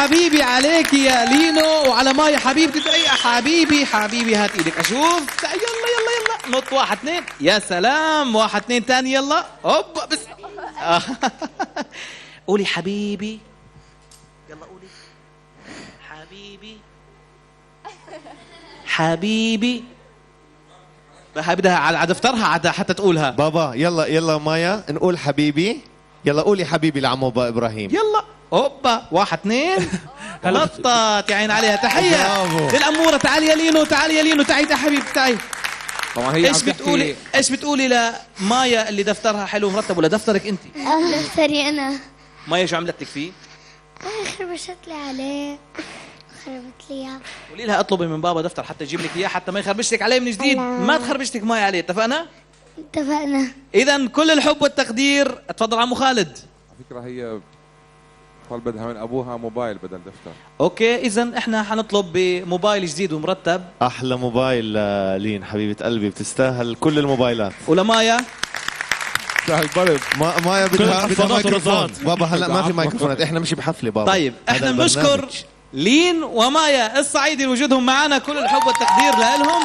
حبيبي عليك يا لينو، وعلى مايا حبيبتي دقيقة. حبيبي حبيبي هات ايدك اشوف. يلا يلا يلا نط. 1 2. يا سلام. 1 2 تاني يلا. هوب بس. قولي حبيبي. يلا قولي حبيبي حبيبي. بدها على دفترها حتى تقولها. بابا يلا يلا مايا نقول حبيبي. يلا قولي حبيبي لعمو ابراهيم. يلا هوبا. 1 2. نطت يا عين عليها. تحية للأمورة. تعالي يا لينو، تعالي يا لينو، تعي يا حبيبي تعي. ايش بتقولي لمايا اللي دفترها حلو مرتب ولا دفترك انت؟ دفتري انا. مايا شو عملت لك فيه؟ خربشت لي عليه، خربت لي اياه. قولي لها اطلبي من بابا دفتر حتى يجيب لك اياه، حتى ما يخربش لك عليه من جديد. ما تخربش لك مايا عليه. اتفقنا؟ اتفقنا. اذا كل الحب والتقدير. اتفضل عمو خالد. على فكرة هي قال بدها من ابوها موبايل بدل دفتر. اوكي اذا احنا حنطلب بموبايل جديد ومرتب. احلى موبايل لين حبيبه قلبي، بتستاهل كل الموبايلات. ولمايا سهل ضرب. مايا بدها ميكروفون. بابا هلا ما في ميكروفونات، احنا مش بحفله بابا. طيب احنا بنشكر لين ومايا الصعيدي لوجودهم معنا. كل الحب والتقدير لهم.